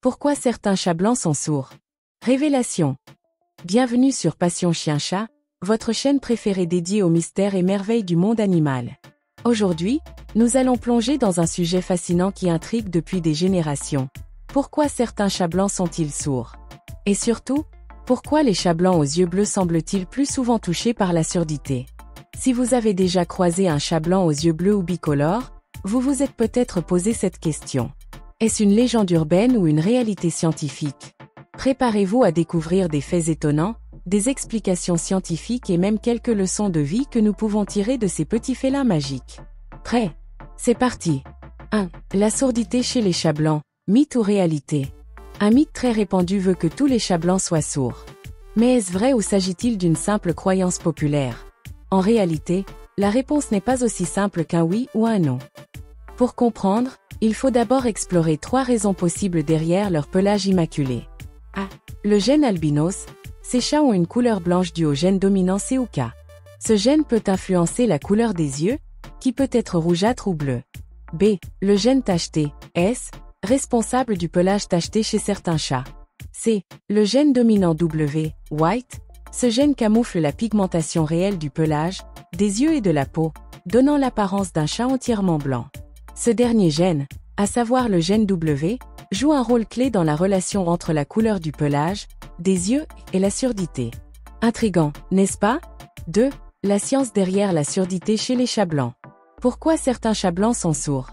Pourquoi certains chats blancs sont sourds? Révélation. Bienvenue sur Passion Chien-Chat, votre chaîne préférée dédiée aux mystères et merveilles du monde animal. Aujourd'hui, nous allons plonger dans un sujet fascinant qui intrigue depuis des générations. Pourquoi certains chats blancs sont-ils sourds? Et surtout, pourquoi les chats blancs aux yeux bleus semblent-ils plus souvent touchés par la surdité? Si vous avez déjà croisé un chat blanc aux yeux bleus ou bicolores, vous vous êtes peut-être posé cette question. Est-ce une légende urbaine ou une réalité scientifique? Préparez-vous à découvrir des faits étonnants, des explications scientifiques et même quelques leçons de vie que nous pouvons tirer de ces petits félins magiques. Prêt? C'est parti! 1. La surdité chez les chats blancs, mythe ou réalité? Un mythe très répandu veut que tous les chats blancs soient sourds. Mais est-ce vrai ou s'agit-il d'une simple croyance populaire? En réalité, la réponse n'est pas aussi simple qu'un oui ou un non. Pour comprendre, il faut d'abord explorer 3 raisons possibles derrière leur pelage immaculé. A. Le gène albinos. Ces chats ont une couleur blanche due au gène dominant COK. Ce gène peut influencer la couleur des yeux, qui peut être rougeâtre ou bleu. B. Le gène tacheté, S, responsable du pelage tacheté chez certains chats. C. Le gène dominant W, white. Ce gène camoufle la pigmentation réelle du pelage, des yeux et de la peau, donnant l'apparence d'un chat entièrement blanc. Ce dernier gène, à savoir le gène W, joue un rôle clé dans la relation entre la couleur du pelage, des yeux et la surdité. Intriguant, n'est-ce pas? 2. La science derrière la surdité chez les chats blancs. Pourquoi certains chats blancs sont sourds?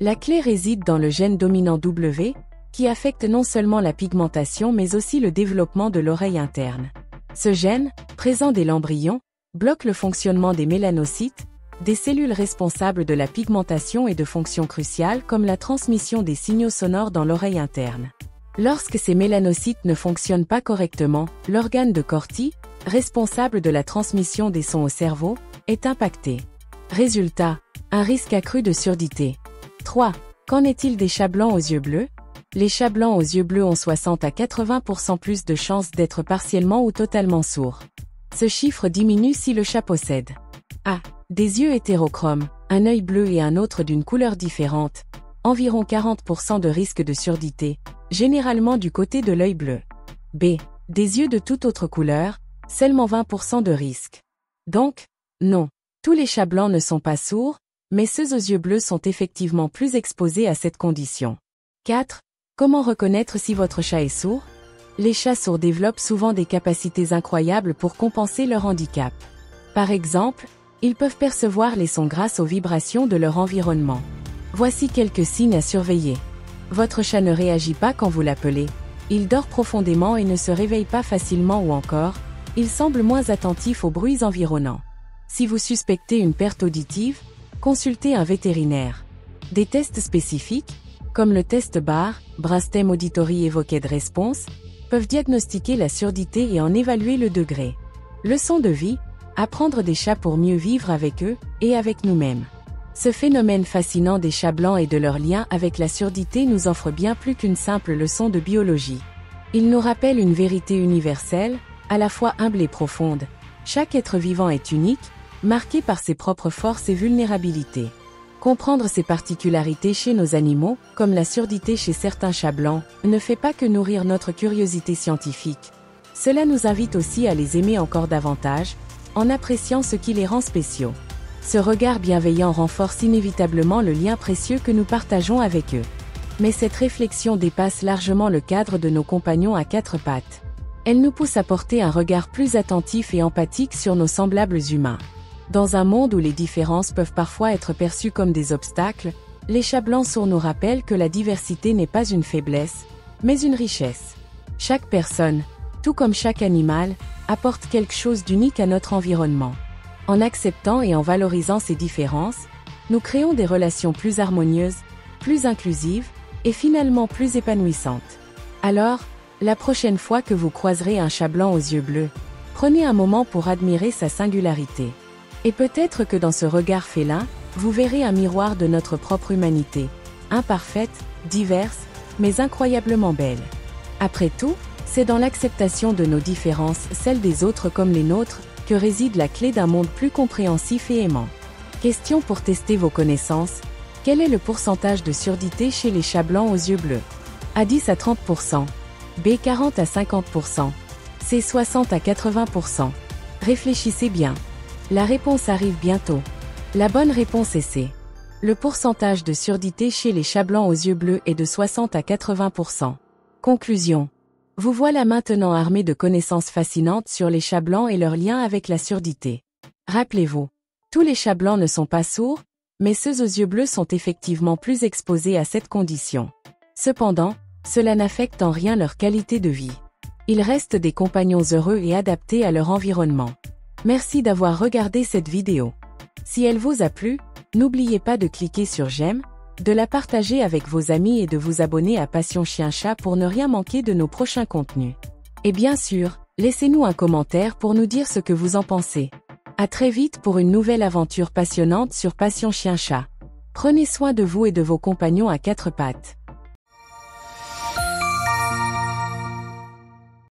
La clé réside dans le gène dominant W, qui affecte non seulement la pigmentation mais aussi le développement de l'oreille interne. Ce gène, présent dès l'embryon, bloque le fonctionnement des mélanocytes, des cellules responsables de la pigmentation et de fonctions cruciales comme la transmission des signaux sonores dans l'oreille interne. Lorsque ces mélanocytes ne fonctionnent pas correctement, l'organe de Corti, responsable de la transmission des sons au cerveau, est impacté. Résultat, un risque accru de surdité. 3. Qu'en est-il des chats blancs aux yeux bleus? Les chats blancs aux yeux bleus ont 60 à 80% plus de chances d'être partiellement ou totalement sourds. Ce chiffre diminue si le chat possède A. Des yeux hétérochromes, un œil bleu et un autre d'une couleur différente, environ 40% de risque de surdité, généralement du côté de l'œil bleu. B. Des yeux de toute autre couleur, seulement 20% de risque. Donc, non, tous les chats blancs ne sont pas sourds, mais ceux aux yeux bleus sont effectivement plus exposés à cette condition. 4. Comment reconnaître si votre chat est sourd? Les chats sourds développent souvent des capacités incroyables pour compenser leur handicap. Par exemple, ils peuvent percevoir les sons grâce aux vibrations de leur environnement. Voici quelques signes à surveiller. Votre chat ne réagit pas quand vous l'appelez. Il dort profondément et ne se réveille pas facilement ou encore, il semble moins attentif aux bruits environnants. Si vous suspectez une perte auditive, consultez un vétérinaire. Des tests spécifiques, comme le test BAR, Brainstem Auditory Evoked Response, peuvent diagnostiquer la surdité et en évaluer le degré. Leçon de vie, apprendre des chats pour mieux vivre avec eux et avec nous-mêmes. Ce phénomène fascinant des chats blancs et de leur lien avec la surdité nous offre bien plus qu'une simple leçon de biologie. Il nous rappelle une vérité universelle, à la fois humble et profonde. Chaque être vivant est unique, marqué par ses propres forces et vulnérabilités. Comprendre ces particularités chez nos animaux, comme la surdité chez certains chats blancs, ne fait pas que nourrir notre curiosité scientifique. Cela nous invite aussi à les aimer encore davantage, en appréciant ce qui les rend spéciaux. Ce regard bienveillant renforce inévitablement le lien précieux que nous partageons avec eux. Mais cette réflexion dépasse largement le cadre de nos compagnons à 4 pattes. Elle nous pousse à porter un regard plus attentif et empathique sur nos semblables humains. Dans un monde où les différences peuvent parfois être perçues comme des obstacles, les chats blancs sourds nous rappellent que la diversité n'est pas une faiblesse, mais une richesse. Chaque personne, tout comme chaque animal, apporte quelque chose d'unique à notre environnement. En acceptant et en valorisant ces différences, nous créons des relations plus harmonieuses, plus inclusives, et finalement plus épanouissantes. Alors, la prochaine fois que vous croiserez un chat blanc aux yeux bleus, prenez un moment pour admirer sa singularité. Et peut-être que dans ce regard félin, vous verrez un miroir de notre propre humanité, imparfaite, diverse, mais incroyablement belle. Après tout, c'est dans l'acceptation de nos différences, celles des autres comme les nôtres, que réside la clé d'un monde plus compréhensif et aimant. Question pour tester vos connaissances, quel est le pourcentage de surdité chez les chats blancs aux yeux bleus? A 10 à 30%. B 40 à 50%. C 60 à 80%. Réfléchissez bien. La réponse arrive bientôt. La bonne réponse est C. Le pourcentage de surdité chez les chats blancs aux yeux bleus est de 60 à 80%. Conclusion. Vous voilà maintenant armé de connaissances fascinantes sur les chats blancs et leur lien avec la surdité. Rappelez-vous, tous les chats blancs ne sont pas sourds, mais ceux aux yeux bleus sont effectivement plus exposés à cette condition. Cependant, cela n'affecte en rien leur qualité de vie. Ils restent des compagnons heureux et adaptés à leur environnement. Merci d'avoir regardé cette vidéo. Si elle vous a plu, n'oubliez pas de cliquer sur j'aime, de la partager avec vos amis et de vous abonner à Passion Chien Chat pour ne rien manquer de nos prochains contenus. Et bien sûr, laissez-nous un commentaire pour nous dire ce que vous en pensez. À très vite pour une nouvelle aventure passionnante sur Passion Chien Chat. Prenez soin de vous et de vos compagnons à quatre pattes.